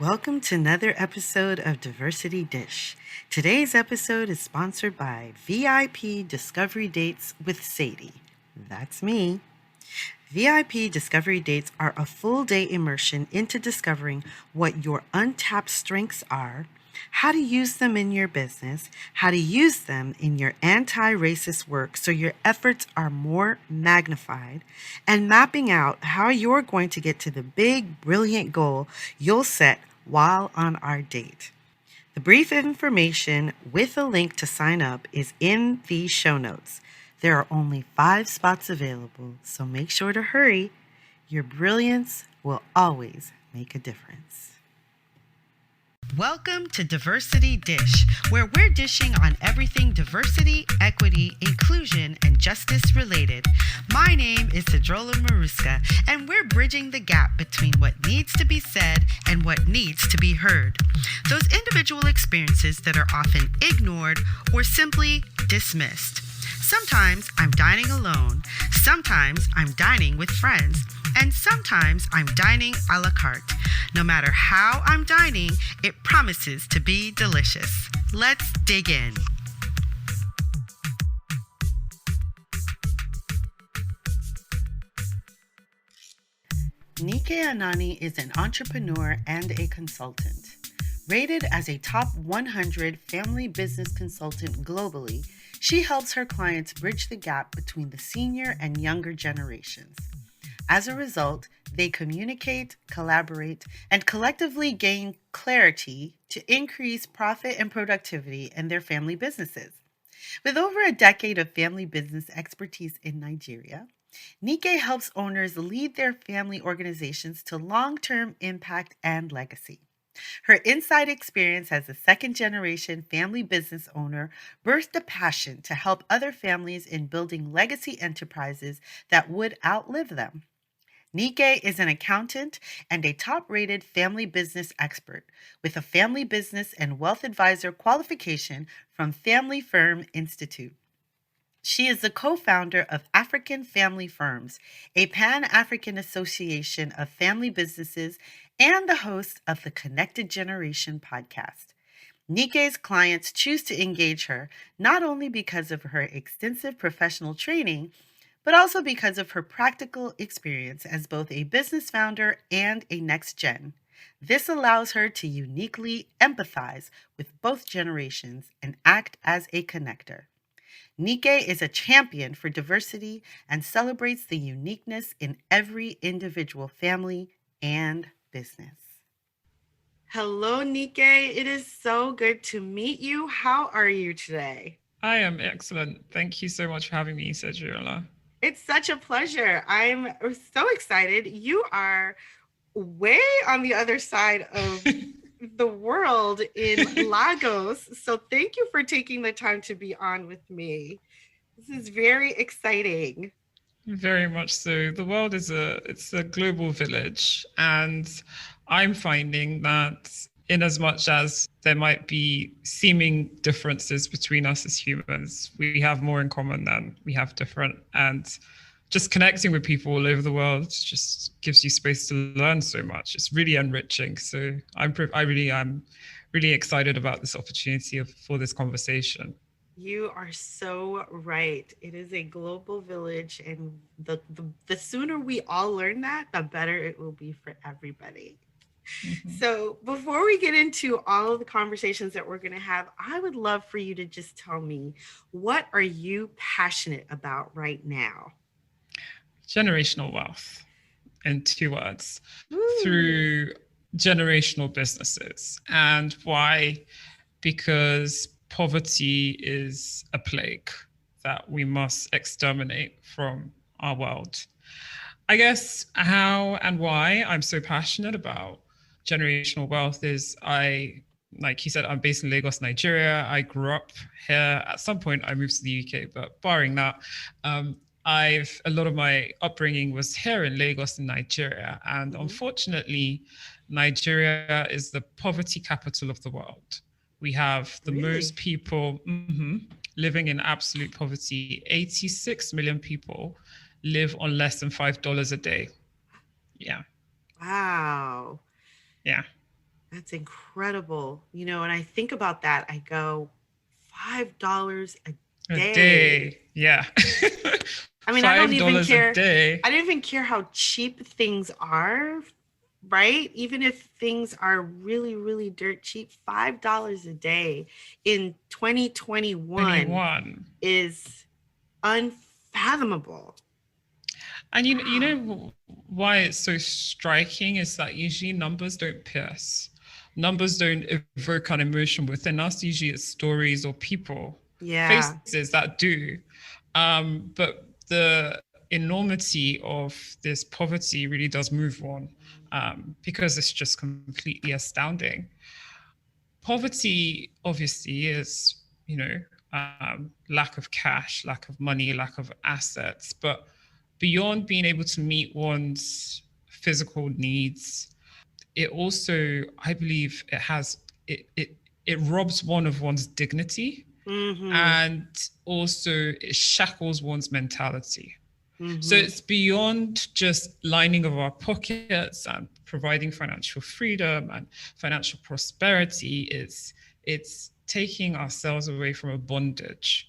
Welcome to another episode of Diversity Dish. Today's episode is sponsored by VIP Discovery Dates with Sedie. That's me. VIP Discovery Dates are a full day immersion into discovering what your untapped strengths are, how to use them in your business, how to use them in your anti-racist work so your efforts are more magnified, and mapping out how you're going to get to the big, brilliant goal you'll set while on our date. The brief information with a link to sign up is in the show notes. There are only 5 spots available, so make sure to hurry. Your brilliance will always make a difference. Welcome to Diversity Dish, where we're dishing on everything diversity, equity, inclusion, and justice related. My name is Sedruola Maruska, and we're bridging the gap between what needs to be said and what needs to be heard. Those individual experiences that are often ignored or simply dismissed. Sometimes I'm dining alone, sometimes I'm dining with friends, and sometimes I'm dining a la carte. No matter how I'm dining, it promises to be delicious. Let's dig in. Anani is an entrepreneur and a consultant. Rated as a top 100 family business consultant globally, she helps her clients bridge the gap between the senior and younger generations. As a result, they communicate, collaborate, and collectively gain clarity to increase profit and productivity in their family businesses. With over a decade of family business expertise in Nigeria, Nike helps owners lead their family organizations to long-term impact and legacy. Her inside experience as a second-generation family business owner birthed a passion to help other families in building legacy enterprises that would outlive them. Nike is an accountant and a top-rated family business expert with a family business and wealth advisor qualification from Family Firm Institute. She is the co-founder of African Family Firms, a Pan-African association of family businesses, and the host of the Connected Generation podcast. Nike's clients choose to engage her not only because of her extensive professional training, but also because of her practical experience as both a business founder and a next gen. This allows her to uniquely empathize with both generations and act as a connector. Nike is a champion for diversity and celebrates the uniqueness in every individual family and business. Hello, Nike. It is so good to meet you. How are you today? I am excellent. Thank you so much for having me, Sedruola. It's such a pleasure. I'm so excited. You are way on the other side of the world in Lagos. So thank you for taking the time to be on with me. This is very exciting. Very much so. The world is a global village, and I'm finding that in as much as there might be seeming differences between us as humans, we have more in common than we have different. And just connecting with people all over the world just gives you space to learn so much. It's really enriching. So I really am really excited about this opportunity for this conversation. You are so right. It is a global village, and the sooner we all learn that, the better it will be for everybody. Mm-hmm. So, before we get into all of the conversations that we're going to have, I would love for you to just tell me, what are you passionate about right now? Generational wealth, in 2 words, Ooh. through generational businesses. And why? Because poverty is a plague that we must exterminate from our world. I guess how and why I'm so passionate about generational wealth is like you said, I'm based in Lagos, Nigeria. I grew up here. At some point, I moved to the UK, but barring that, a lot of my upbringing was here in Lagos in Nigeria. And unfortunately, Nigeria is the poverty capital of the world. We have the most people living in absolute poverty. 86 million people live on less than $5 a day. Yeah. Wow. Yeah. That's incredible. And I think about that. I go, $5 a A day. day. Yeah. I mean, I don't even $5 a care. day. I don't even care how cheap things are, right? Even if things are really, really dirt cheap, $5 a day in 2021 21. is unfathomable. And you Wow. know why it's so striking is that usually numbers don't pierce. Numbers don't evoke an emotion within us. Usually it's stories or people, Yeah. faces that do. But the enormity of this poverty really does move on, because it's just completely astounding. Poverty obviously is, lack of cash, lack of money, lack of assets, but beyond being able to meet one's physical needs, it also, I believe, it robs one of one's dignity, Mm-hmm. and also it shackles one's mentality. So Mm-hmm. it's beyond just lining of our pockets and providing financial freedom and financial prosperity. It's taking ourselves away from a bondage.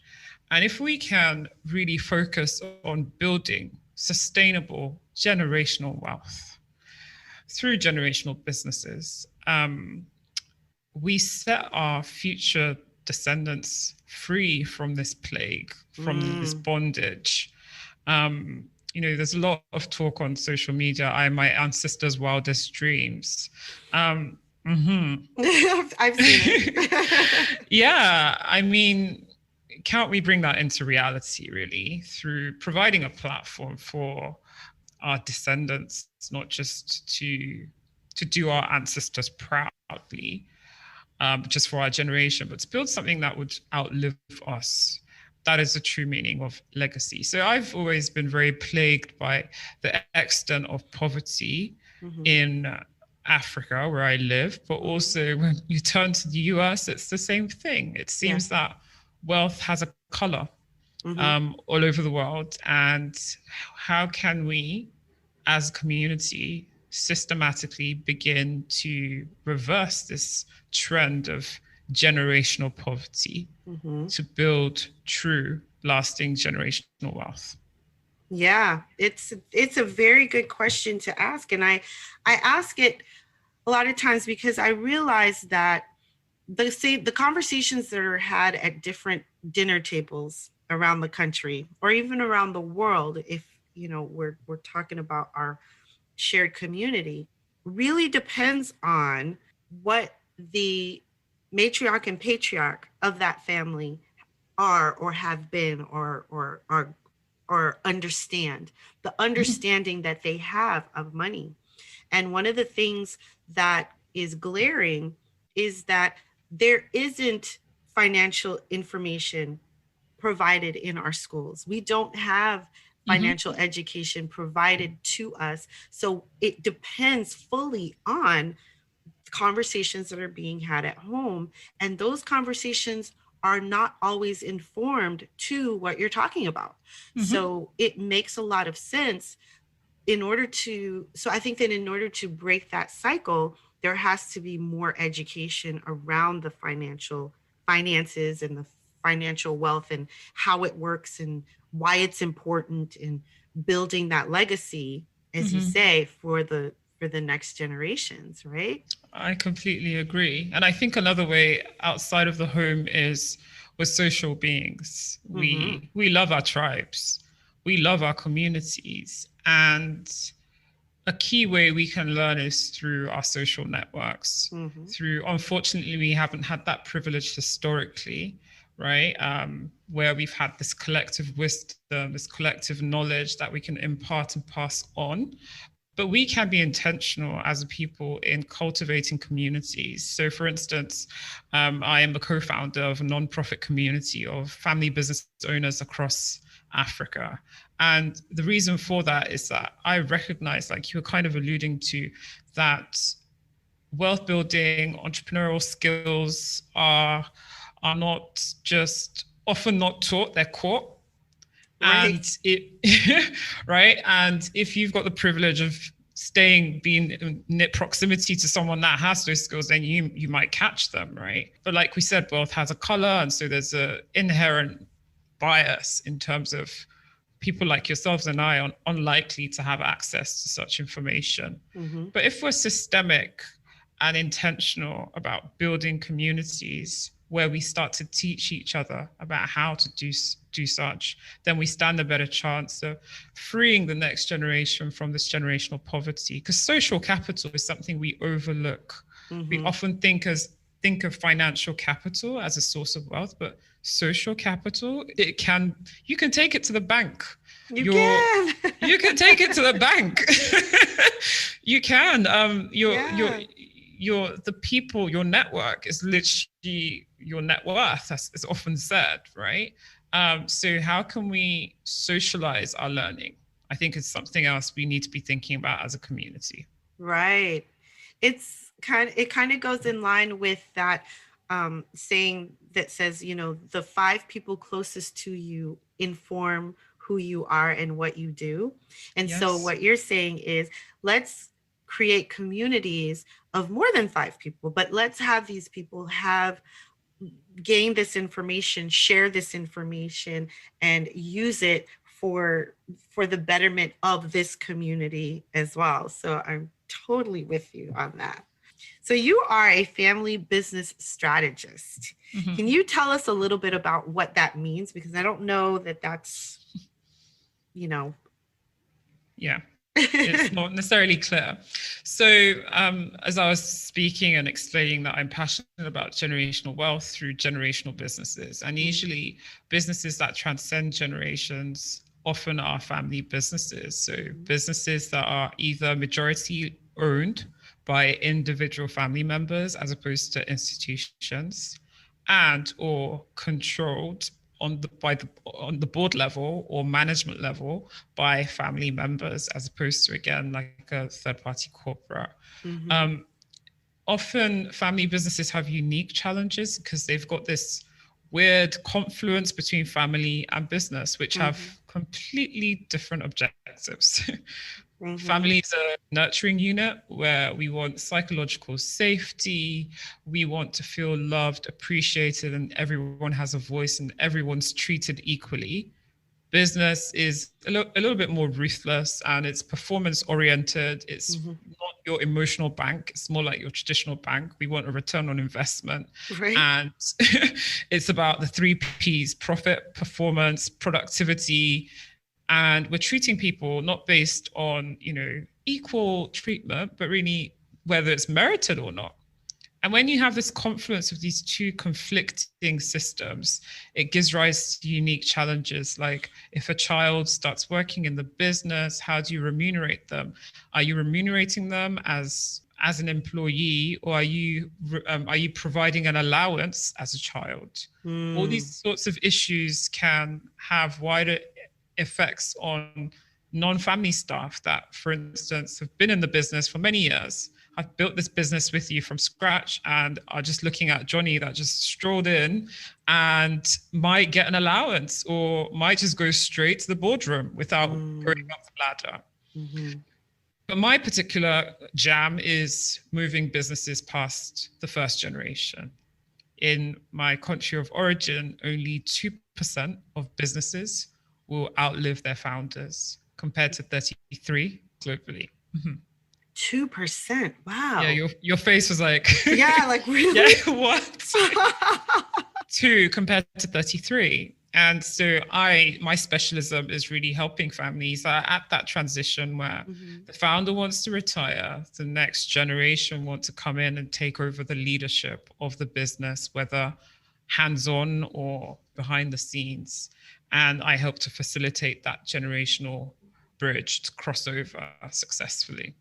And if we can really focus on building sustainable generational wealth through generational businesses, we set our future descendants free from this plague, from this Mm. bondage. There's a lot of talk on social media. I am my ancestors' wildest dreams. Mhm. I've seen it. Yeah, I mean, can't we bring that into reality really through providing a platform for our descendants, not just to do our ancestors proudly, just for our generation, but to build something that would outlive us. That is the true meaning of legacy. So I've always been very plagued by the extent of poverty Mm-hmm. in Africa, where I live, but Mm-hmm. also when you turn to the US, it's the same thing. It Yeah. seems that wealth has a color, Mm-hmm. all over the world. And how can we, as a community, systematically begin to reverse this trend of generational poverty Mm-hmm. to build true, lasting generational wealth? Yeah, it's a very good question to ask, and I ask it a lot of times because I realize that the conversations that are had at different dinner tables around the country or even around the world, if we're talking about our shared community, really depends on what the matriarch and patriarch of that family are or have been or are or understand the understanding that they have of money. And one of the things that is glaring is that there isn't financial information provided in our schools. We don't have Mm-hmm. financial education provided to us. So it depends fully on conversations that are being had at home. And those conversations are not always informed to what you're talking about. Mm-hmm. So it makes a lot of sense so I think that in order to break that cycle, there has to be more education around the finances and the financial wealth and how it works and why it's important in building that legacy, as you Mm-hmm. say, for the next generations, right? I completely agree. And I think another way outside of the home is we're social beings. Mm-hmm. We love our tribes. We love our communities. And a key way we can learn is through our social networks. Mm-hmm. Through, unfortunately, we haven't had that privilege historically, right? Where we've had this collective wisdom, this collective knowledge that we can impart and pass on. But we can be intentional as a people in cultivating communities. So, for instance, I am the co-founder of a nonprofit community of family business owners across Africa. And the reason for that is that I recognize, like you were kind of alluding to, that wealth building, entrepreneurial skills are not just often not taught, they're caught. Right. And it right, and if you've got the privilege of being in proximity to someone that has those skills, then you might catch them, right? But like we said, wealth has a color, and so there's a inherent bias in terms of people like yourselves and I are unlikely to have access to such information. Mm-hmm. But if we're systemic and intentional about building communities where we start to teach each other about how to do such, then we stand a better chance of freeing the next generation from this generational poverty. Because social capital is something we overlook. Mm-hmm. We often think of financial capital as a source of wealth, but social capital, you can take it to the bank. You can take it to the bank. You can. The people, your network is literally your net worth, as is often said, right? So how can we socialize our learning? I think it's something else we need to be thinking about as a community. Right. It kind of goes in line with that saying that says, the 5 people closest to you inform who you are and what you do. And Yes. So what you're saying is, let's create communities of more than 5 people, but let's have these people gain this information, share this information, and use it for the betterment of this community as well. So I'm totally with you on that. So you are a family business strategist. Mm-hmm. Can you tell us a little bit about what that means? Because I don't know that's, Yeah. It's not necessarily clear. So as I was speaking and explaining that I'm passionate about generational wealth through generational businesses, and usually businesses that transcend generations often are family businesses. So businesses that are either majority owned by individual family members as opposed to institutions, and or controlled on the board level or management level by family members, as opposed to, again, like a third-party corporate. Mm-hmm. Often family businesses have unique challenges because they've got this weird confluence between family and business, which mm-hmm. have completely different objectives. Mm-hmm. Family is a nurturing unit where we want psychological safety. We want to feel loved, appreciated, and everyone has a voice and everyone's treated equally. Business is a little bit more ruthless, and it's performance oriented. It's mm-hmm. not your emotional bank. It's more like your traditional bank. We want a return on investment. Right. And it's about the 3 Ps: profit, performance, productivity. And we're treating people not based on, equal treatment, but really whether it's merited or not. And when you have this confluence of these 2 conflicting systems, it gives rise to unique challenges. Like if a child starts working in the business, how do you remunerate them? Are you remunerating them as an employee, or are you providing an allowance as a child? All these sorts of issues can have wider effects on non-family staff that, for instance, have been in the business for many years. I've built this business with you from scratch and are just looking at Johnny that just strolled in and might get an allowance or might just go straight to the boardroom without going up the ladder. Mm-hmm. But my particular jam is moving businesses past the first generation. In my country of origin, only 2% of businesses will outlive their founders, compared to 33% globally. Mm-hmm. 2%. Wow. Yeah, your face was like, yeah, like really? Yeah, what? 2 compared to 33. And so my specialism is really helping families at that transition where mm-hmm. the founder wants to retire, the next generation want to come in and take over the leadership of the business, whether hands-on or behind the scenes. And I help to facilitate that generational bridge to cross over successfully.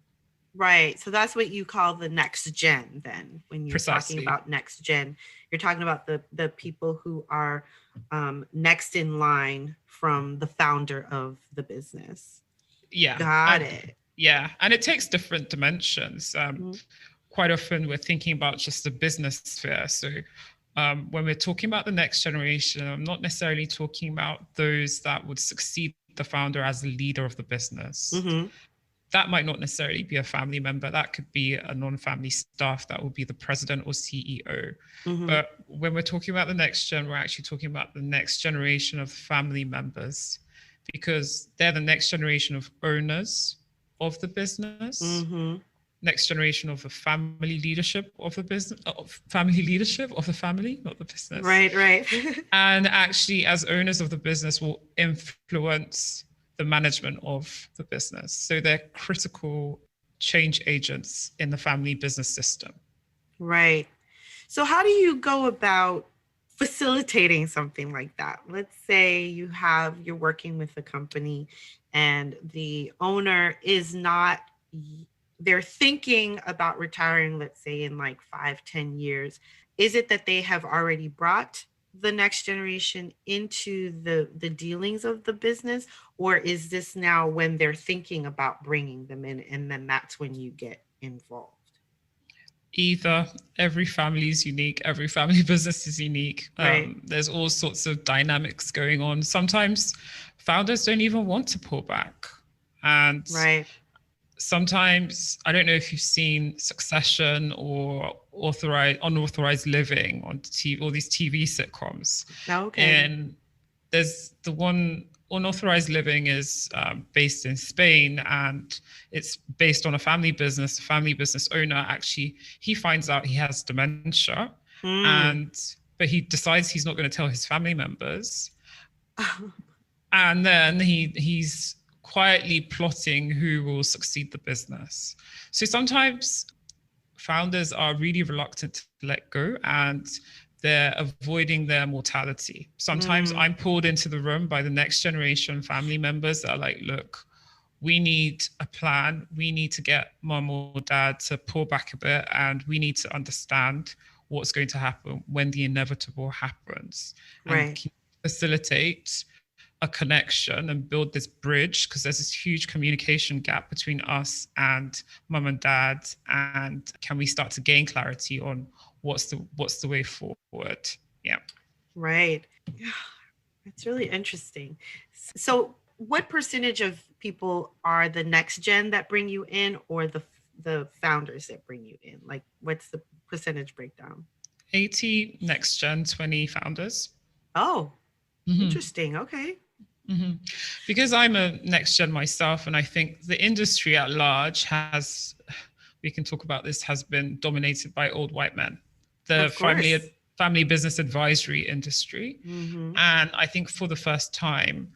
Right. So that's what you call the next gen then, when you're Precisely. Talking about next gen. You're talking about the people who are next in line from the founder of the business. Yeah. Got it. Yeah. And it takes different dimensions. Mm-hmm. Quite often we're thinking about just the business sphere. So when we're talking about the next generation, I'm not necessarily talking about those that would succeed the founder as the leader of the business. Mm-hmm. that might not necessarily be a family member. That could be a non-family staff. That would be the president or CEO. Mm-hmm. But when we're talking about the next gen, we're actually talking about the next generation of family members, because they're the next generation of owners of the business, Mm-hmm. next generation of the family leadership of the business, of family leadership of the family, not the business. Right, right. And actually, as owners of the business, will influence the management of the business. So they're critical change agents in the family business system. Right. So how do you go about facilitating something like that? Let's say you're working with a company and the owner is not, they're thinking about retiring, let's say in like 5, 10 years. Is it that they have already brought the next generation into the dealings of the business, or is this now when they're thinking about bringing them in and then that's when you get involved? Either. Every family is unique, every family business is unique. Right. There's all sorts of dynamics going on. Sometimes founders don't even want to pull back. And Right. sometimes, I don't know if you've seen Succession or unauthorized living on TV, all these TV sitcoms. Okay. And there's the one, unauthorized living is based in Spain, and it's based on a family business. The family business owner, actually, he finds out he has dementia, but he decides he's not going to tell his family members. And then he's quietly plotting who will succeed the business. So sometimes founders are really reluctant to let go, and they're avoiding their mortality. Sometimes I'm pulled into the room by the next generation family members that are like, look, we need a plan. We need to get mom or dad to pull back a bit, and we need to understand what's going to happen when the inevitable happens. Right. And facilitate a connection and build this bridge, because there's this huge communication gap between us and mum and dad. And can we start to gain clarity on what's the way forward? Yeah. Right. Yeah, it's really interesting. So what percentage of people are the next gen that bring you in, or the founders that bring you in? Like, what's the percentage breakdown? 80 next gen, 20 founders. Oh, interesting. Okay. Because I'm a next gen myself, and I think the industry at large has, we can talk about this, has been dominated by old white men. The family business advisory industry. And I think for the first time,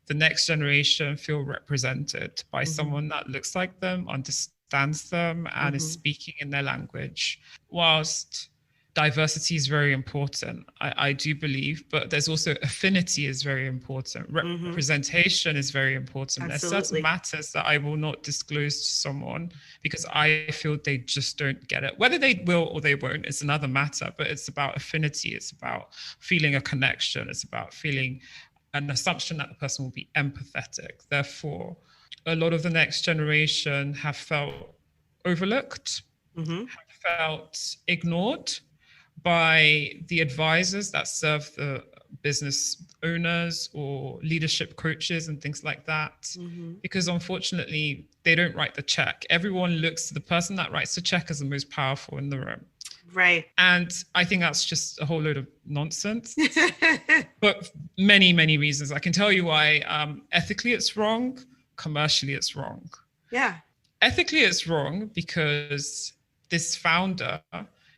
the next generation feel represented by someone that looks like them, understands them, and is speaking in their language. Whilst diversity is very important, I do believe, but there's also affinity is very important. Representation is very important. Absolutely. There's certain matters that I will not disclose to someone because I feel they just don't get it. Whether they will or they won't is another matter, but it's about affinity. It's about feeling a connection. It's about feeling an assumption that the person will be empathetic. Therefore, a lot of the next generation have felt overlooked, have felt ignored by the advisors that serve the business owners or leadership coaches and things like that. Because unfortunately, they don't write the check. Everyone looks to the person that writes the check as the most powerful in the room. Right. And I think that's just a whole load of nonsense. But many, many reasons. I can tell you why. Ethically, it's wrong. Commercially, it's wrong. Yeah. Ethically, it's wrong because this founder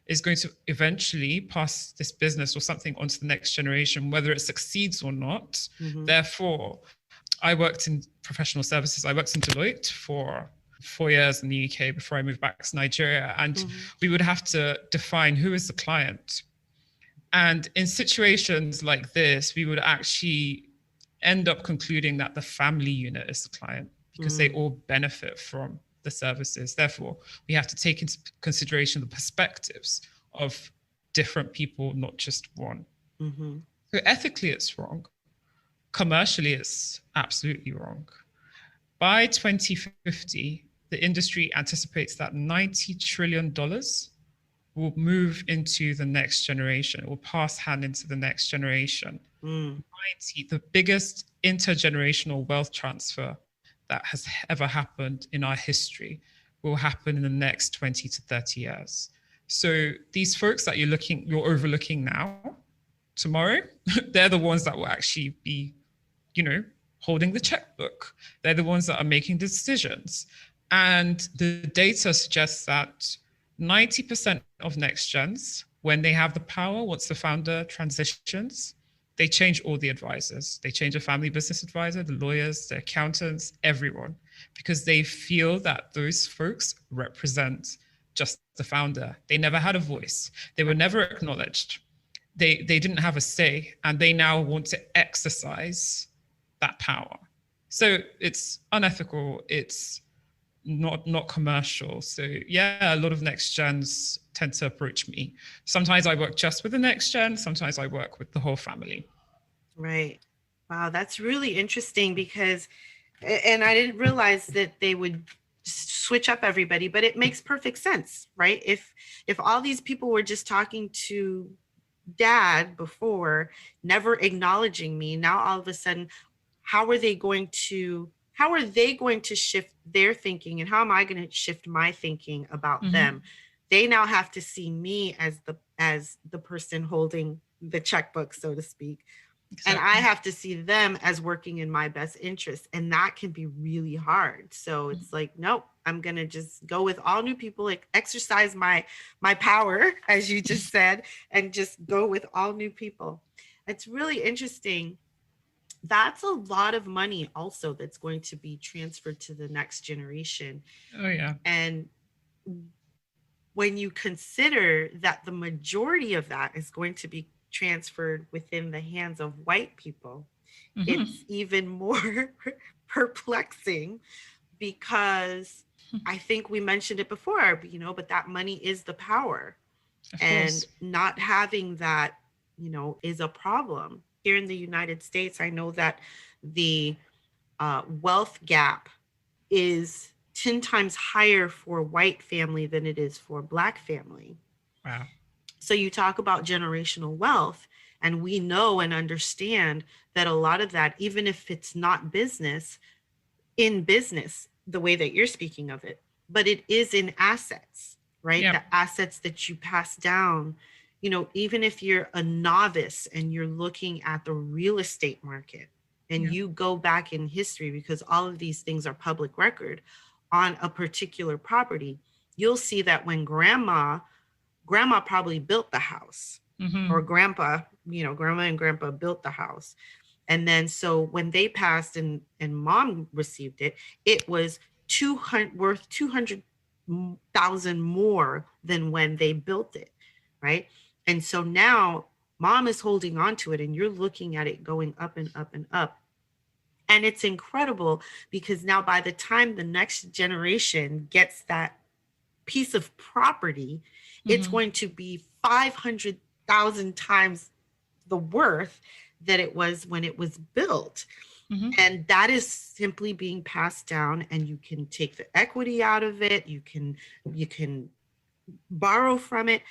is going to eventually pass this business or something onto the next generation, whether it succeeds or not. Therefore, I worked in professional services. I worked in Deloitte for 4 years in the UK before I moved back to Nigeria. And we would have to define who is the client. And in situations like this, we would actually end up concluding that the family unit is the client because they all benefit from the services. Therefore, we have to take into consideration the perspectives of different people, not just one. So ethically, it's wrong. Commercially, it's absolutely wrong. By 2050, the industry anticipates that $90 trillion will move into the next generation, it will pass hand into the next generation. 90, the biggest intergenerational wealth transfer that has ever happened in our history will happen in the next 20 to 30 years. So these folks that you're overlooking now, tomorrow, they're the ones that will actually be, holding the checkbook. They're the ones that are making the decisions. And the data suggests that 90% of next gens, when they have the power, once the founder transitions, they change all the advisors. They change the family business advisor, the lawyers, the accountants, everyone, because they feel that those folks represent just the founder. They never had a voice. They were never acknowledged. They didn't have a say, and they now want to exercise that power. So it's unethical. It's not commercial. So yeah, a lot of next gens tend to approach me. Sometimes I work just with the next gen. Sometimes I work with the whole family. Right. Wow, that's really interesting because, and I didn't realize that they would switch up everybody, but it makes perfect sense, right? If all these people were just talking to dad before, never acknowledging me, now all of a sudden, how are they going to shift their thinking, and how am I going to shift my thinking about them? They now have to see me as the person holding the checkbook, so to speak. Exactly. And I have to see them as working in my best interest. And that can be really hard. So it's like, nope, I'm going to just go with all new people, like exercise my power, as you just said, and just go with all new people. It's really interesting. That's a lot of money also that's going to be transferred to the next generation. Oh, yeah. And when you consider that the majority of that is going to be transferred within the hands of white people, it's even more perplexing, because I think we mentioned it before, but that money is the power. And not having that, is a problem. Here in the United States, I know that the wealth gap is 10 times higher for white family than it is for Black family. Wow. So you talk about generational wealth, and we know and understand that a lot of that, even if it's not in business, the way that you're speaking of it, but it is in assets, right? Yep. The assets that you pass down, even if you're a novice and you're looking at the real estate market, and you go back in history, because all of these things are public record on a particular property, you'll see that when grandma probably built the house, or grandma and grandpa built the house. And then so when they passed and mom received it, it was worth 200,000 more than when they built it, right? And so now mom is holding on to it, and you're looking at it going up and up and up. And it's incredible, because now by the time the next generation gets that piece of property, it's going to be 500,000 times the worth that it was when it was built. And that is simply being passed down, and you can take the equity out of it. You can borrow from it.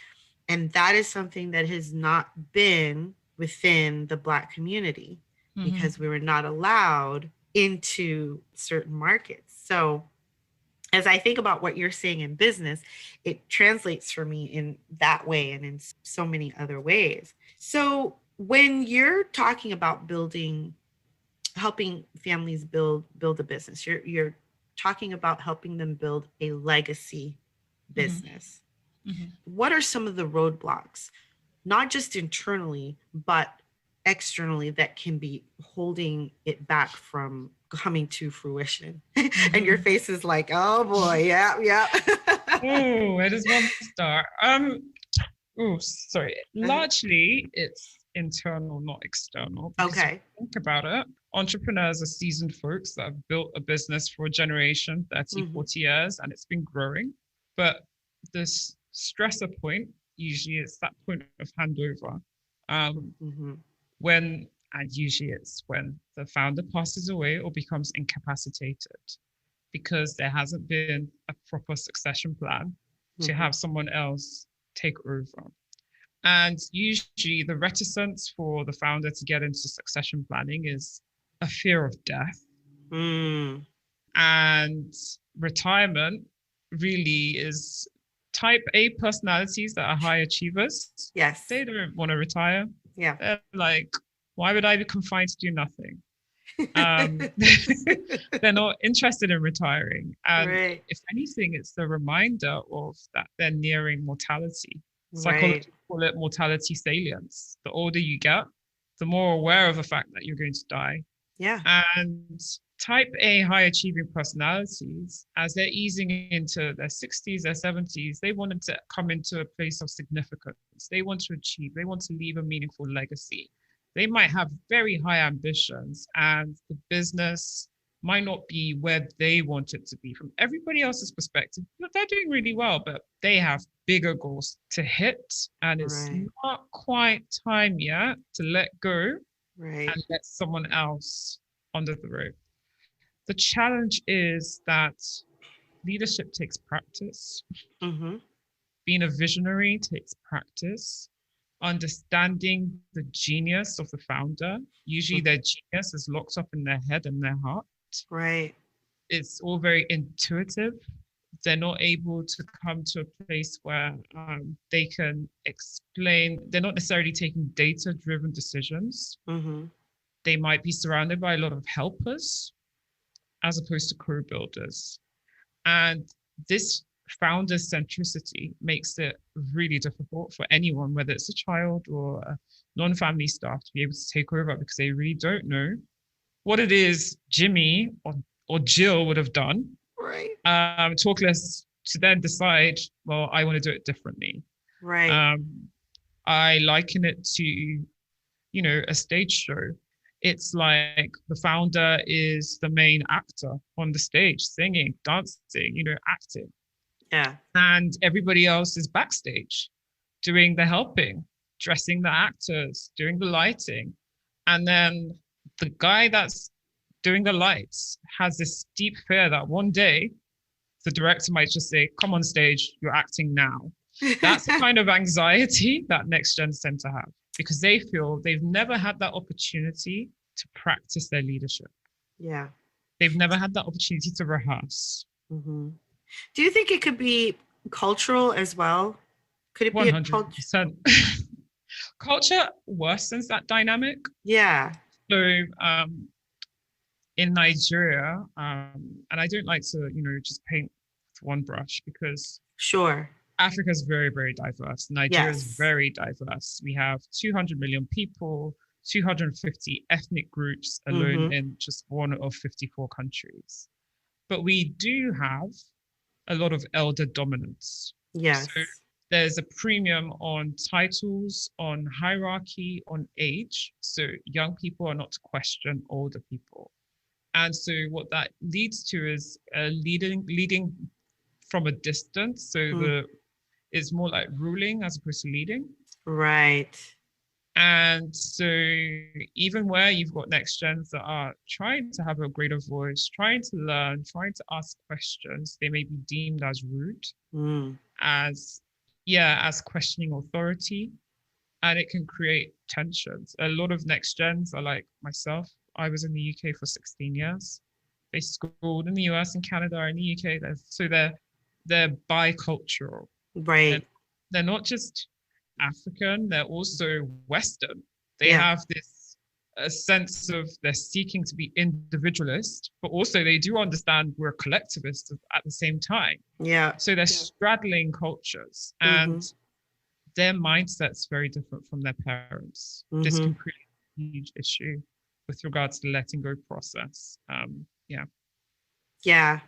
And that is something that has not been within the Black community, because we were not allowed into certain markets. So as I think about what you're saying in business, it translates for me in that way and in so many other ways. So when you're talking about helping families build a business, you're talking about helping them build a legacy business. What are some of the roadblocks, not just internally, but externally, that can be holding it back from coming to fruition? And your face is like, oh boy, yeah. Oh, where does one start? Sorry. Largely, it's internal, not external. Okay. Think about it. Entrepreneurs are seasoned folks that have built a business for a generation, 30, 40 years, and it's been growing. But this stressor point, usually it's that point of handover. Usually it's when the founder passes away or becomes incapacitated, because there hasn't been a proper succession plan to have someone else take over. And usually the reticence for the founder to get into succession planning is a fear of death. And retirement really is type A personalities that are high achievers. Yes. They don't want to retire. Yeah. They're like, why would I be confined to do nothing? They're not interested in retiring. And Right. if anything, it's the reminder of that they're nearing mortality. Right. Psychologists call it mortality salience. The older you get, the more aware of the fact that you're going to die. Yeah. And type A high achieving personalities, as they're easing into their 60s, their 70s, they want to come into a place of significance. They want to achieve, they want to leave a meaningful legacy. They might have very high ambitions, and the business might not be where they want it to be from everybody else's perspective. They're doing really well, but they have bigger goals to hit, and it's Right. not quite time yet to let go Right. and let someone else under the rope. The challenge is that leadership takes practice. Mm-hmm. Being a visionary takes practice. Understanding the genius of the founder. Usually their genius is locked up in their head and their heart. Right. It's all very intuitive. They're not able to come to a place where they can explain, they're not necessarily taking data driven decisions. Mm-hmm. They might be surrounded by a lot of helpers as opposed to co-builders. And this founder centricity makes it really difficult for anyone, whether it's a child or a non-family staff, to be able to take over because they really don't know what it is Jimmy or Jill would have done. Right. Talk less to then decide, well, I want to do it differently. Right. I liken it to, a stage show. It's like the founder is the main actor on the stage, singing, dancing, acting. Yeah. And everybody else is backstage doing the helping, dressing the actors, doing the lighting. And then the guy that's doing the lights has this deep fear that one day the director might just say, come on stage, you're acting now. That's the kind of anxiety that next gens tend to have because they feel they've never had that opportunity to practice their leadership. Yeah. They've never had that opportunity to rehearse. Mm-hmm. Do you think it could be cultural as well? Could it be a culture? 100%. Culture worsens that dynamic. Yeah. So in Nigeria, and I don't like to, just paint with one brush because Sure. Africa is very, very diverse. Nigeria is Yes. very diverse. We have 200 million people, 250 ethnic groups alone in just one of 54 countries. But we do have a lot of elder dominance. Yes. So there's a premium on titles, on hierarchy, on age. So young people are not to question older people. And so what that leads to is leading from a distance. So it's more like ruling as opposed to leading. Right. And so even where you've got next gens that are trying to have a greater voice, trying to learn, trying to ask questions, they may be deemed as rude, as questioning authority, and it can create tensions. A lot of next gens are like myself. I was in the UK for 16 years. They schooled in the US and Canada and the UK. So they're bicultural. Right. They're not just African, they're also Western. They have this sense of they're seeking to be individualist, but also they do understand we're collectivist at the same time. Yeah. So they're straddling cultures and their mindset's very different from their parents. This can create a huge issue with regards to the letting go process. Yeah,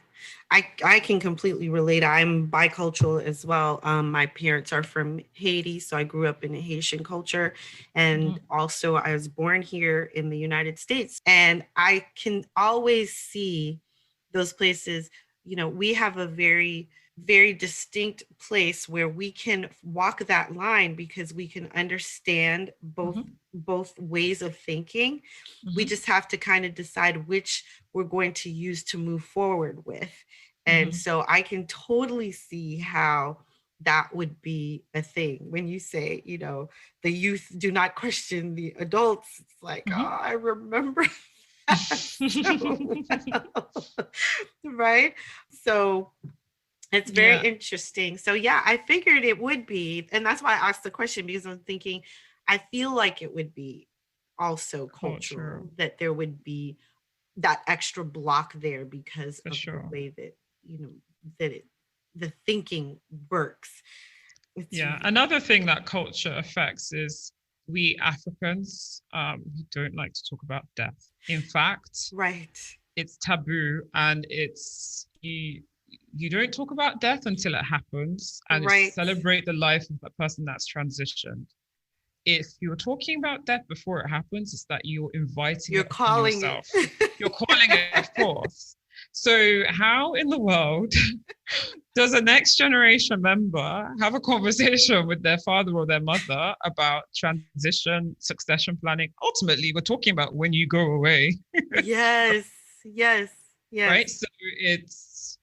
I can completely relate. I'm bicultural as well. My parents are from Haiti, so I grew up in a Haitian culture. And also I was born here in the United States. And I can always see those places. We have a very, very distinct place where we can walk that line because we can understand both ways of thinking. We just have to kind of decide which we're going to use to move forward with. And so I can totally see how that would be a thing. When you say, the youth do not question the adults, it's like, oh, I remember So well. Right? So it's very Yeah, interesting. So yeah, I figured it would be, and that's why I asked the question because I'm thinking, I feel like it would be also cultural, cultural, that there would be that extra block there because for of the sure. way that, that the thinking works. It's Yeah. Another thing that culture affects is we Africans, we don't like to talk about death. In fact, right, it's taboo, and you don't talk about death until it happens, and you right. celebrate the life of the person that's transitioned. If you're talking about death before it happens, it's that you're inviting You're it upon calling it. yourself. You're calling it forth. So how in the world does a next generation member have a conversation with their father or their mother about transition, succession planning? Ultimately, we're talking about when you go away, Yes, yes, yes. right? So it's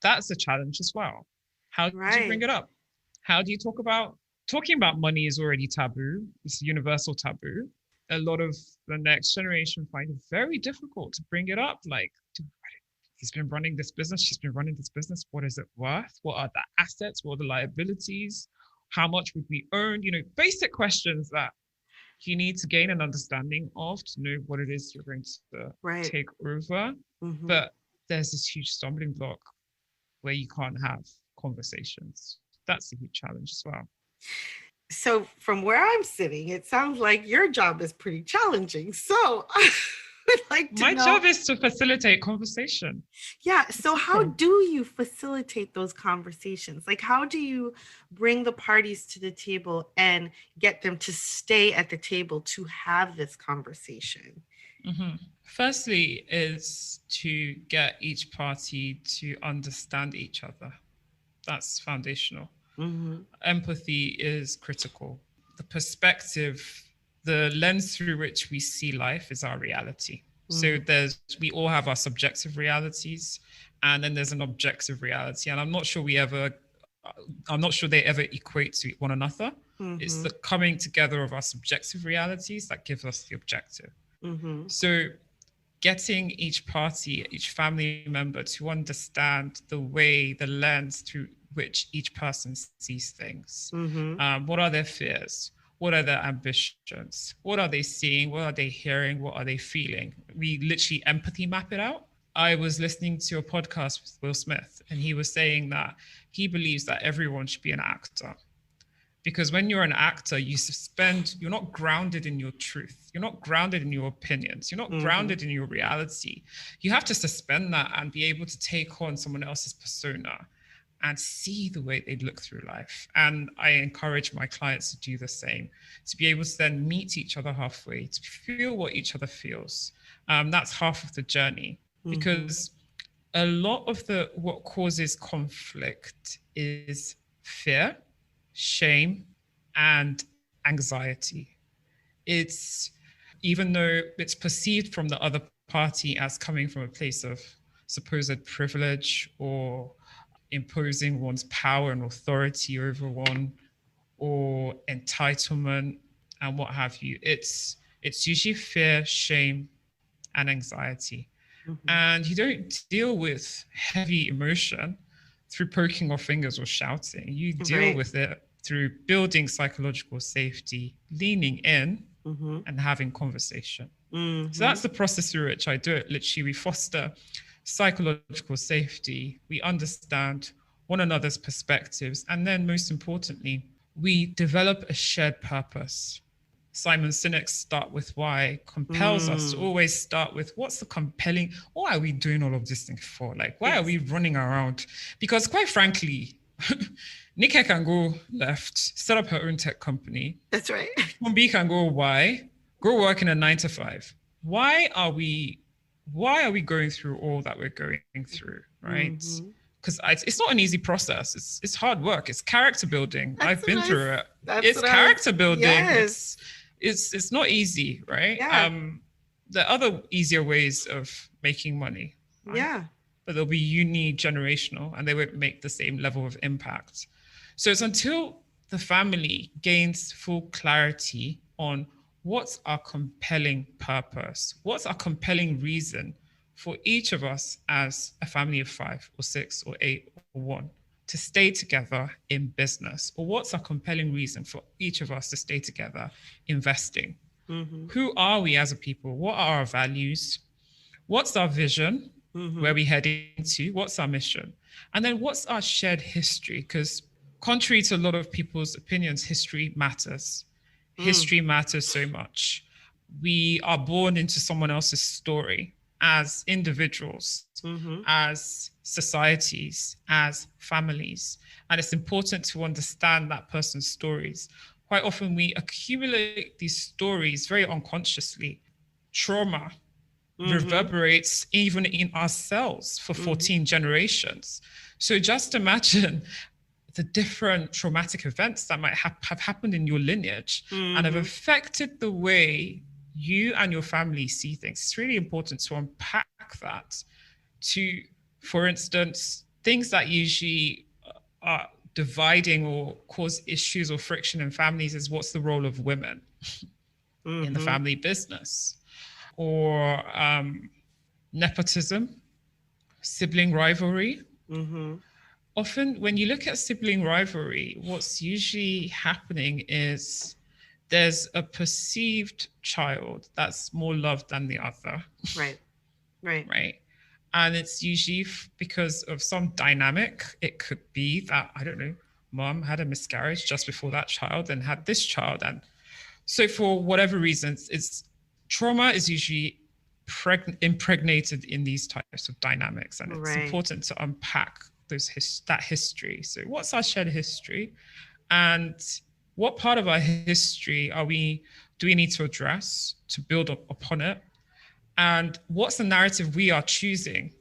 that's a challenge as well. How do you bring Right. it up? How do you talking about money is already taboo. It's a universal taboo. A lot of the next generation find it very difficult to bring it up. Like, he's been running this business, she's been running this business. What is it worth? What are the assets? What are the liabilities? How much would we earn? Basic questions that you need to gain an understanding of to know what it is you're going to Right. take over. Hmm. But there's this huge stumbling block where you can't have conversations. That's a huge challenge as well. So from where I'm sitting, it sounds like your job is pretty challenging. So I would like to My know, job is to facilitate conversation. yeah, It's so how simple. do you facilitate those conversations? Like, how do you bring the parties to the table and get them to stay at the table to have this conversation? Mhm. Firstly, is to get each party to understand each other. That's foundational. Hmm. Empathy is critical. The perspective, the lens through which we see life is our reality. So Hmm. we all have our subjective realities, and then there's an objective reality. And I'm not sure they ever equate to one another. It's Hmm. the coming together of our subjective realities that gives us the objective. Hmm. So getting each party, each family member to understand the way, the lens through which each person sees things. Hmm. What are their fears? What are their ambitions? What are they seeing? What are they hearing? What are they feeling? We literally empathy map it out. I was listening to a podcast with Will Smith, and he was saying that he believes that everyone should be an actor, because when you're an actor, you're not grounded in your truth, you're not grounded in your opinions, you're not Hmm. grounded in your reality. You have to suspend that and be able to take on someone else's persona and see the way they look through life. And I encourage my clients to do the same, to be able to then meet each other halfway, to feel what each other feels. That's half of the journey, Hmm. because a lot of the what causes conflict is fear, shame, and anxiety. It's Even though it's perceived from the other party as coming from a place of supposed privilege or imposing one's power and authority over one, or entitlement and what have you, it's usually fear, shame, and anxiety. Hmm. And you don't deal with heavy emotion through poking your fingers or shouting. You deal Right. with it through building psychological safety, leaning in, Hmm. and having conversation. So Hmm. that's the process through which I do it. Literally, we foster psychological safety, we understand one another's perspectives, and then most importantly, we develop a shared purpose. Simon Sinek's start with why compels us to Mm. always start with what's the compelling, why are we doing all of this thing for? Like, why are Yes, we running around? Because quite frankly, Nika can go left, set up her own tech company. that's right. Mumbi can go why, go work in a 9 to 5. Why are we going through all that we're going through, right? Hmm. Because it's not an easy process. It's hard work. It's character building. That's I've what been I, through it. that's It's what I was, character building. yes, It's not easy, right? yeah, There are other easier ways of making money, right? yeah. But they'll be unigenerational and they won't make the same level of impact. So it's until the family gains full clarity on what's our compelling purpose? What's our compelling reason for each of us as a family of 5 or 6 or 8 or one to stay together in business? Or what's our compelling reason for each of us to stay together investing? Mm-hmm. Who are we as a people? What are our values? What's our vision? Mm-hmm. Where we heading to? What's our mission? And then what's our shared history? Because contrary to a lot of people's opinions, history matters. Mm. History matters so much. We are born into someone else's story as individuals, Mm-hmm. as societies, as families. And it's important to understand that person's stories. Quite often, we accumulate these stories very unconsciously. Trauma Mm-hmm. reverberates even in ourselves for Mm-hmm. 14 generations. So just imagine the different traumatic events that might have happened in your lineage and have Mm-hmm. affected the way you and your family see things. It's really important to unpack that to, for instance, things that usually are dividing or cause issues or friction in families is what's the role of women in the Mm-hmm. family business, or nepotism, sibling rivalry. Mm-hmm. Often, when you look at sibling rivalry, what's usually happening is there's a perceived child that's more loved than the other, Right. Right. right? And it's usually because of some dynamic. It could be that, I don't know, mom had a miscarriage just before that child and had this child. And so, for whatever reasons, it's trauma is usually impregnated in these types of dynamics, and it's Right. important to unpack that history. So, what's our shared history, and what part of our history do we need to address to build up upon it, and what's the narrative we are choosing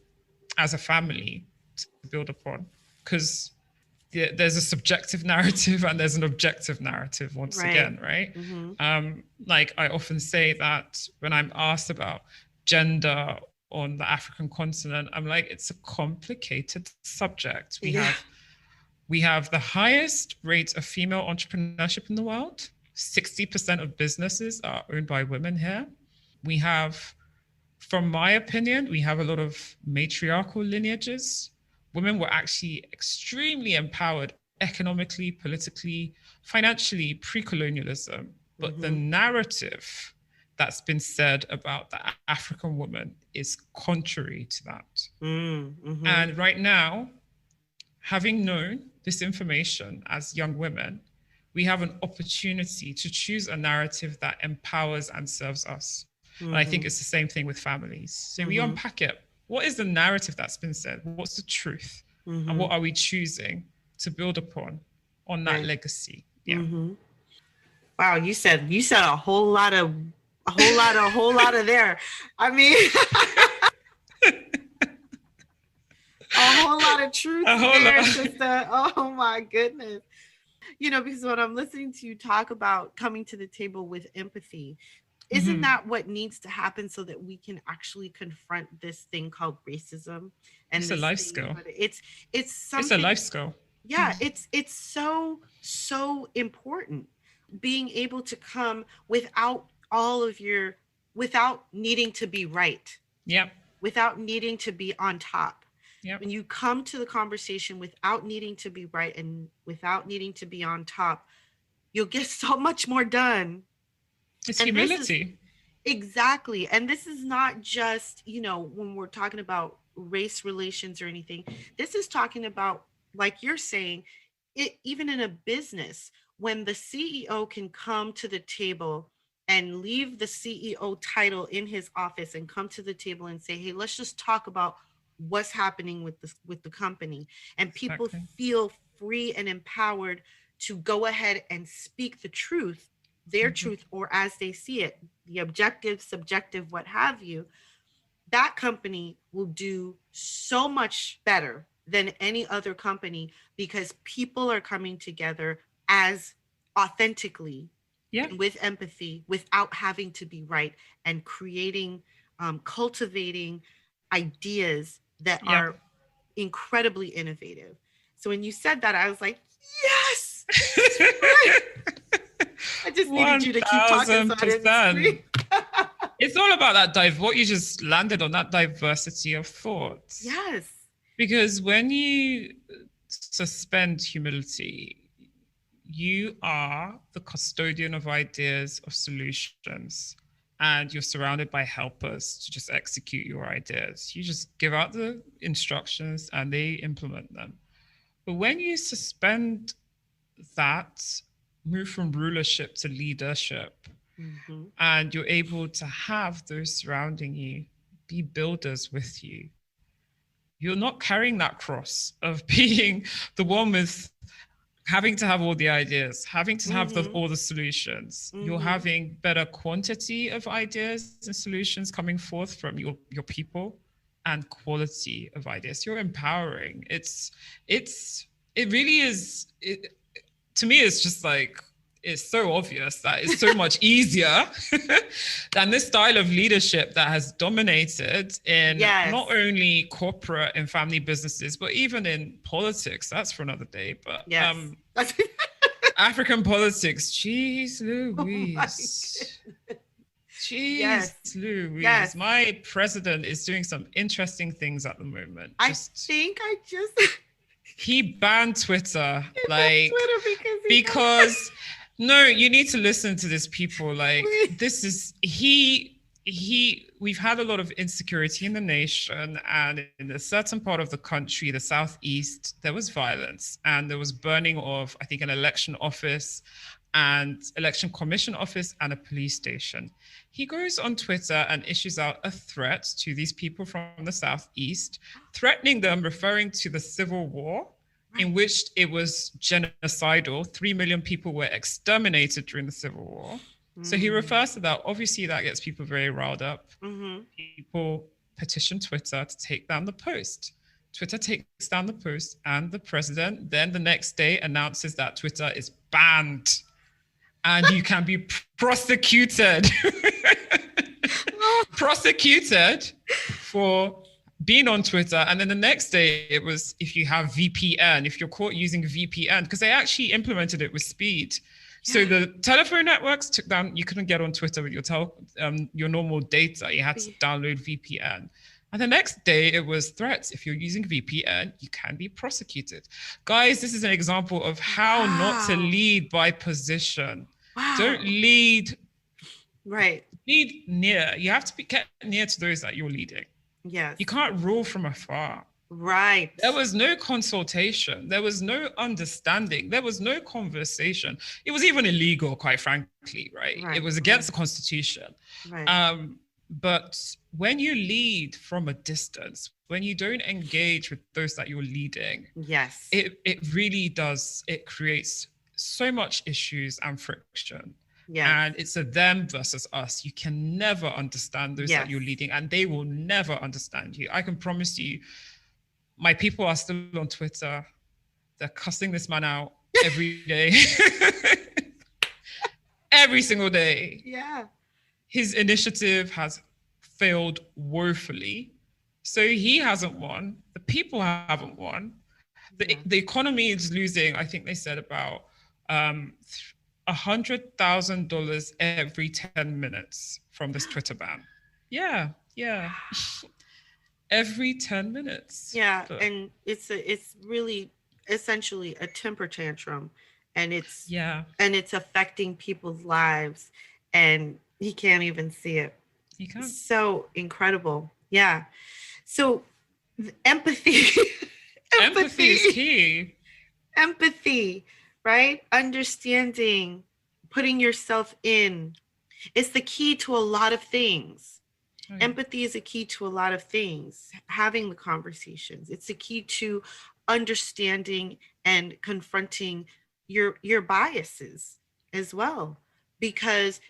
as a family to build upon? Because there's a subjective narrative and there's an objective narrative once Right. again, right? Mm-hmm. Like I often say that when I'm asked about gender on the African continent, I'm like, it's a complicated subject. Yeah. We have the highest rate of female entrepreneurship in the world. 60% of businesses are owned by women here. We have, from my opinion, we have a lot of matriarchal lineages. Women were actually extremely empowered economically, politically, financially, pre-colonialism. But the Mm-hmm. narrative that's been said about the African woman is contrary to that. Mm-hmm. And right now, having known this information as young women, we have an opportunity to choose a narrative that empowers and serves us. And I think Mm-hmm. it's the same thing with families. So we Mm-hmm. unpack it. What is the narrative that's been said? What's the truth? And what Mm-hmm. are we choosing to build upon on that Right. legacy? Yeah. Mm-hmm. Wow, you said a whole lot of there. I mean, a whole lot of truth A whole there, lot. sister. Oh my goodness. Because when I'm listening to you talk about coming to the table with empathy, isn't Mm-hmm. that what needs to happen so that we can actually confront this thing called racism and It's a this life thing? skill. But it's It's a something. life skill. Yeah, it's so important being able to come without all of your without needing to be right, Yep. without needing to be on top. Yep. When you come to the conversation without needing to be right and without needing to be on top, you'll get so much more done. It's And this is humility. exactly, and this is not just, when we're talking about race relations or anything. This is talking about, like you're saying, it even in a business, when the CEO can come to the table and leave the CEO title in his office and come to the table and say, "Hey, let's just talk about what's happening with the company." And people Exactly. feel free and empowered to go ahead and speak the truth, their Mm-hmm. truth, or as they see it, the objective, subjective, what have you. That company will do so much better than any other company because people are coming together as authentically Yeah. and with empathy without having to be right, and creating, cultivating ideas that Yeah. are incredibly innovative. So when you said that, I was like, yes, that's right. I just needed you to keep talking so I didn't scream. 1000%. It's all about that what you just landed on, that diversity of thoughts. Yes. Because when you suspend humility, you are the custodian of ideas, of solutions, and you're surrounded by helpers to just execute your ideas. You just give out the instructions and they implement them. But when you suspend that, move from rulership to leadership, and you're able to have those surrounding you be builders with you, you're not carrying that cross of being the one with having to have all the ideas, having to have all the solutions. You're having better quantity of ideas and solutions coming forth from your people, and quality of ideas. You're empowering. It really is. To me, it's just like, it's so obvious that it's so much easier than this style of leadership that has dominated in not only corporate and family businesses, but even in politics. That's for another day. But African politics, jeez Louise. Jeez Louise. My president is doing some interesting things at the moment. He banned Twitter. Because no, you need to listen to this, people. Like, this is we've had a lot of insecurity in the nation, and in a certain part of the country, the Southeast, there was violence and there was burning of, I think, an election office and election commission office and a police station. He goes on Twitter and issues out a threat to these people from the Southeast, threatening them, referring to the Civil War, in which it was genocidal. 3 million people were exterminated during the Civil War. So he refers to that. Obviously, that gets people very riled up. People petition Twitter to take down the post. Twitter takes down the post, and the president then the next day announces that Twitter is banned and you can be prosecuted. Prosecuted for being on Twitter. And then the next day it was, if you have VPN, if you're caught using VPN, because they actually implemented it with speed. So the telephone networks took down, you couldn't get on Twitter with your normal data. You had to download VPN. And the next day it was threats. If you're using VPN, you can be prosecuted. Guys, this is an example of how not to lead by position. Don't lead. Lead near. You have to get near to those that you're leading. Yes. You can't rule from afar. Right. There was no consultation. There was no understanding. There was no conversation. It was even illegal, quite frankly, right? It was against the Constitution. Right. But when you lead from a distance, when you don't engage with those that you're leading, it really does. It creates so much issues and friction. And it's a them versus us. You can never understand those that you're leading, and they will never understand you. I can promise you, my people are still on Twitter. They're cussing this man out every day. Every single day. Yeah. His initiative has failed woefully. So he hasn't won. The people haven't won. The economy is losing, I think they said about $100,000 every 10 minutes from this Twitter ban. Yeah. Every 10 minutes. Yeah, but, and it's really essentially a temper tantrum, and it's affecting people's lives, and he can't even see it. He can't. So incredible. Yeah. So empathy. Empathy is key. Empathy, right? Understanding, putting yourself in. It's the key to a lot of things. Empathy is a key to a lot of things. Having the conversations. It's a key to understanding and confronting your biases as well. Because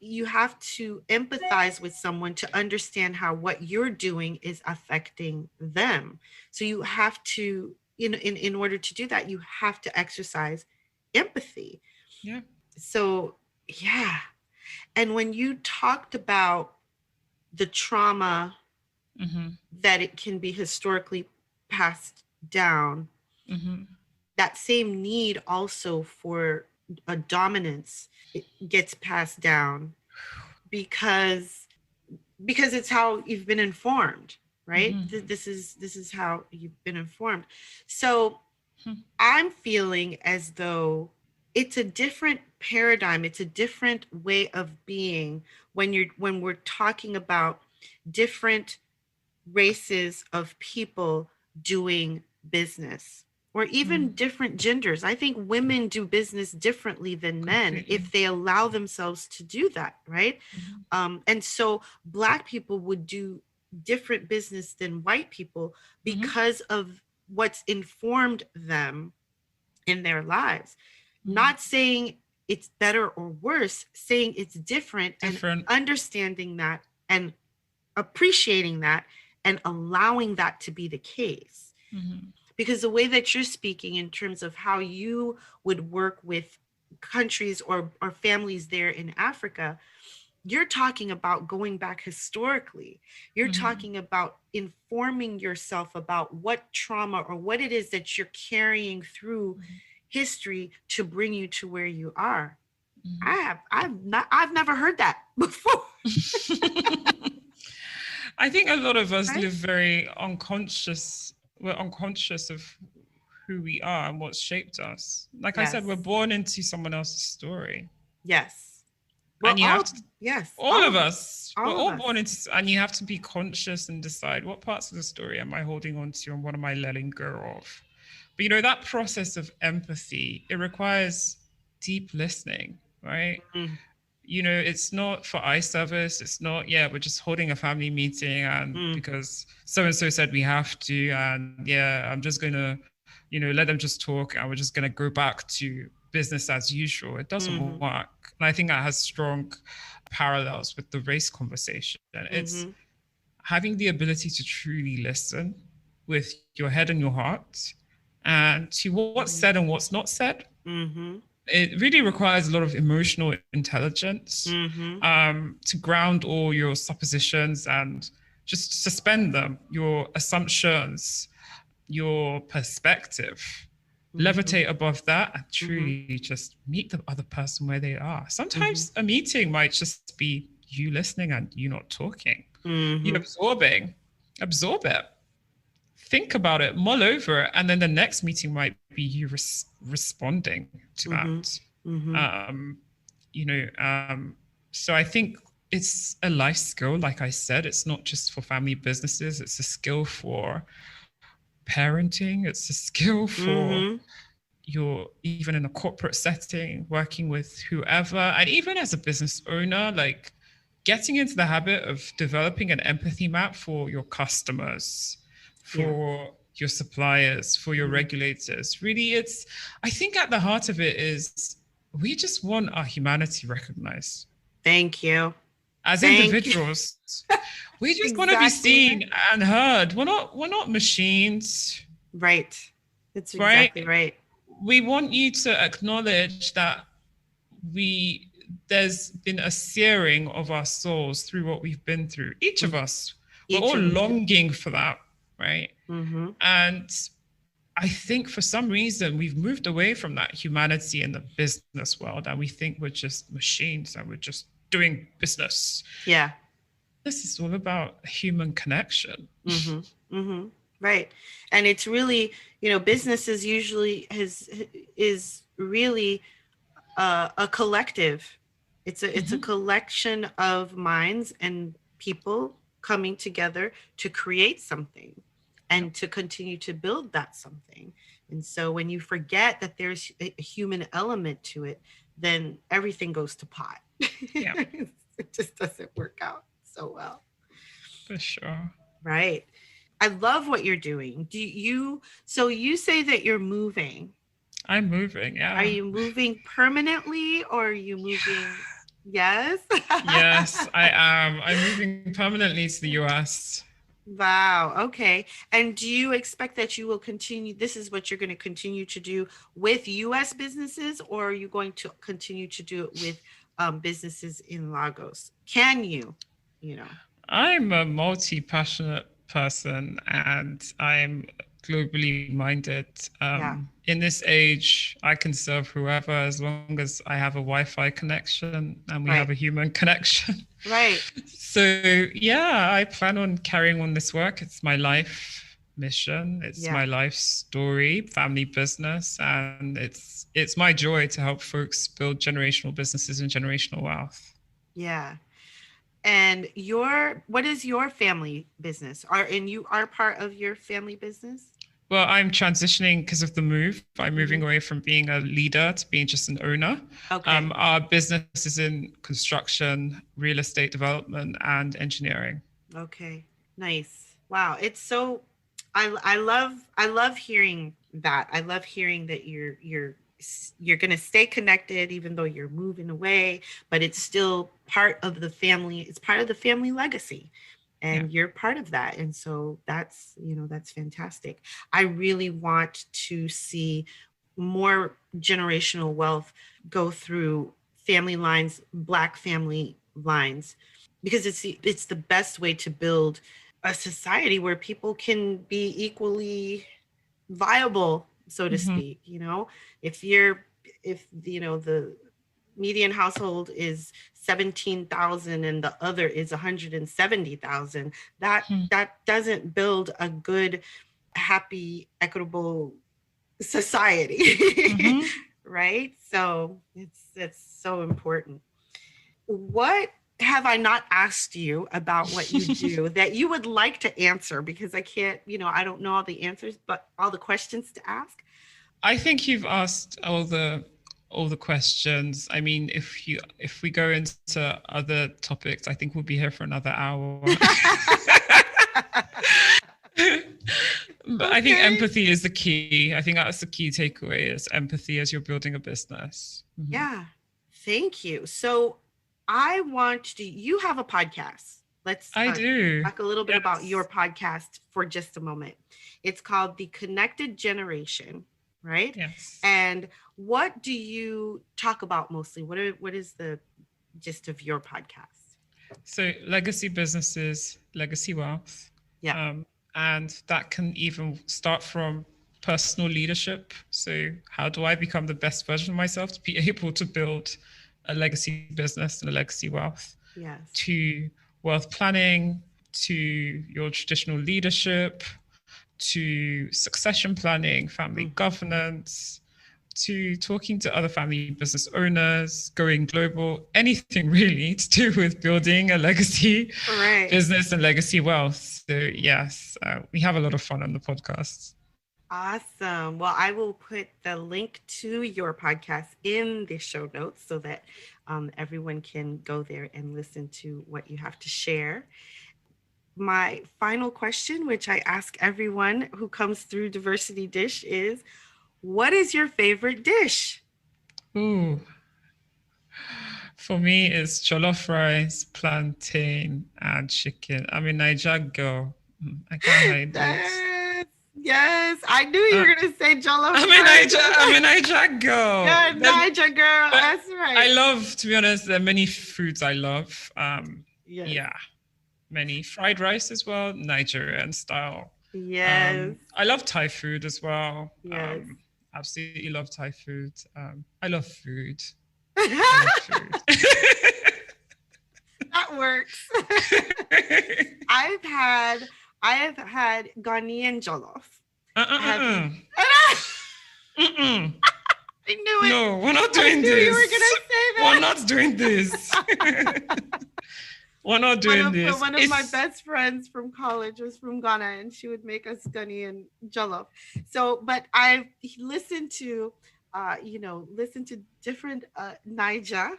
you have to empathize with someone to understand how what you're doing is affecting them. So you have to, in order to do that, you have to exercise empathy. Yeah. So, yeah. And when you talked about the trauma that it can be historically passed down, that same need also for dominance gets passed down because it's how you've been informed, right? This is how you've been informed. So I'm feeling as though it's a different paradigm, it's a different way of being when we're talking about different races of people doing business, or even different genders. I think women do business differently than men if they allow themselves to do that, right? And so Black people would do different business than white people because of what's informed them in their lives. Not saying it's better or worse, saying it's different. And understanding that and appreciating that and allowing that to be the case. Because the way that you're speaking in terms of how you would work with countries or families there in Africa, you're talking about going back historically. You're talking about informing yourself about what trauma or what it is that you're carrying through history to bring you to where you are. I've never heard that before. I think a lot of us live very unconscious. We're unconscious of who we are and what's shaped us. Like I said, we're born into someone else's story. Yes. And you have to, all of us, we're all born into, and you have to be conscious and decide what parts of the story am I holding on to and what am I letting go of. But that process of empathy, it requires deep listening, right? It's not for eye service. It's not, we're just holding a family meeting and because so-and-so said we have to, and I'm just going to, let them just talk and we're just going to go back to business as usual. It doesn't work. And I think that has strong parallels with the race conversation. It's having the ability to truly listen with your head and your heart and to what's said and what's not said. It really requires a lot of emotional intelligence to ground all your suppositions and just suspend them, your assumptions, your perspective, levitate above that and truly just meet the other person where they are. Sometimes a meeting might just be you listening and you not talking. You absorb it. Think about it, mull over it, and then the next meeting might be you responding to that. So I think it's a life skill. Like I said, it's not just for family businesses. It's a skill for parenting. It's a skill for your, even in a corporate setting, working with whoever, and even as a business owner, like getting into the habit of developing an empathy map for your customers, for your suppliers, for your regulators. Really, I think at the heart of it is we just want our humanity recognized. Thank you. As individuals, we just want to be seen and heard. We're not machines. Right. That's exactly right. We want you to acknowledge that there's been a searing of our souls through what we've been through. Each of us, we're all longing for that. Right. And I think for some reason we've moved away from that humanity in the business world and we think we're just machines and we're just doing business. Yeah. This is all about human connection. Right. And it's really, businesses usually is really a collective. It's a collection of minds and people coming together to create something and to continue to build that something. And so when you forget that there's a human element to it, then everything goes to pot. Yeah. It just doesn't work out so well. For sure. Right. I love what you're doing. So you say that you're moving. I'm moving, yeah. Are you moving permanently or are you moving? Yes. Yes, I am. I'm moving permanently to the US. Wow. Okay. And do you expect that you will continue? This is what you're going to continue to do with US businesses, or are you going to continue to do it with businesses in Lagos? Can you? I'm a multi-passionate person and I'm globally minded. Yeah. In this age, I can serve whoever as long as I have a Wi-Fi connection and we have Right. a human connection. Right. So yeah, I plan on carrying on this work. It's my life mission. It's Yeah. my life story, family business, and it's my joy to help folks build generational businesses and generational wealth. Yeah. And what is your family business? And you are part of your family business? Well, I'm transitioning because of the move. I'm moving Mhm. away from being a leader to being just an owner. Okay. Our business is in construction, real estate development, and engineering. Okay. Nice. Wow. It's so I love hearing that. I love hearing that you're going to stay connected even though you're moving away, but it's still part of the family. It's part of the family legacy. Yeah. And you're part of that. And so that's fantastic. I really want to see more generational wealth go through family lines, Black family lines, because it's the best way to build a society where people can be equally viable, so to Mm-hmm. speak. If the median household is 17,000 and the other is 170,000, that doesn't build a good, happy, equitable society. Mm-hmm. Right? So it's so important. What have I not asked you about what you do that you would like to answer? Because I can't, I don't know all the answers, but all the questions to ask. I think you've asked all the questions. I mean, if we go into other topics, I think we'll be here for another hour. But I think Okay. empathy is the key. I think that's the key takeaway is empathy as you're building a business. Mm-hmm. Yeah. Thank you. So you have a podcast. Let's I do. talk a little bit about your Yes. podcast for just a moment. It's called The Connected Generation, right? Yes. And what do you talk about mostly? What is the gist of your podcast? So legacy businesses, legacy wealth. Yeah. And that can even start from personal leadership. So how do I become the best version of myself to be able to build a legacy business and a legacy wealth? Yes. To wealth planning, to your traditional leadership, to succession planning, family governance, to talking to other family business owners, going global, anything really to do with building a legacy business and legacy wealth. So yes, we have a lot of fun on the podcast. Awesome. Well, I will put the link to your podcast in the show notes so that everyone can go there and listen to what you have to share. My final question, which I ask everyone who comes through Diversity Dish, is what is your favorite dish? Ooh. For me, it's jollof rice, plantain, and chicken. I'm a Niger girl. I can't hide it. Yes, I knew you were going to say jollof rice. I'm a Niger girl. You're a Niger girl. That's right. I love, to be honest, there are many foods I love. Yes. Yeah, many. Fried rice as well, Nigerian style. Yes. I love Thai food as well. Yes. Absolutely love Thai food. I love food. That works. I have had Ghanaian jollof. I knew it. No, we're not doing this. You were gonna say that. We're not doing this. We're not doing this. One of my best friends from college was from Ghana, and she would make us Ghanaian jollof. So, but I've listened to different Niger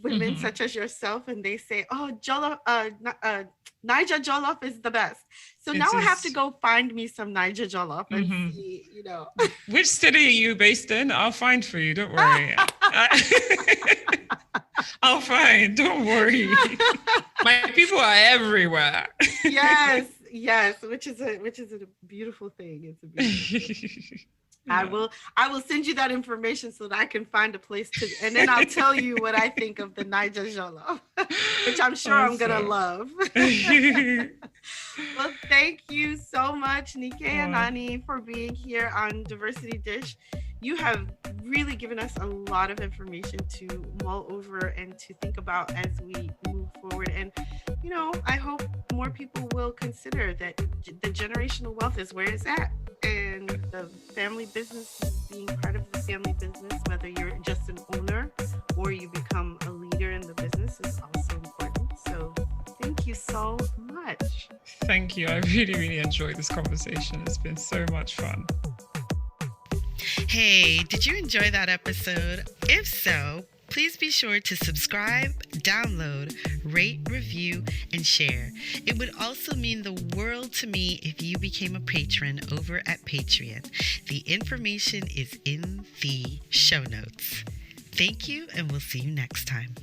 women such as yourself, and they say, "Oh, jollof, Niger jollof is the best." So now I have to go find me some Niger jollof and see, Which city are you based in? I'll find for you. Don't worry. I'll find. Don't worry. My people are everywhere. Yes, which is a beautiful thing. It's a beautiful thing. Yeah. I will send you that information so that I can find a place to, and then I'll tell you what I think of the Niger Jollof, which I'm sure I'm gonna Awesome. love. Well, thank you so much, Nike and Anani, for being here on Diversity Dish. You have really given us a lot of information to mull over and to think about as we move forward. And, you know, I hope more people will consider that the generational wealth is where it's at. And the family business, being part of the family business, whether you're just an owner or you become a leader in the business, is also important. So thank you so much. Thank you. I really, really enjoyed this conversation. It's been so much fun. Hey, did you enjoy that episode? If so, please be sure to subscribe, download, rate, review, and share. It would also mean the world to me if you became a patron over at Patreon. The information is in the show notes. Thank you, and we'll see you next time.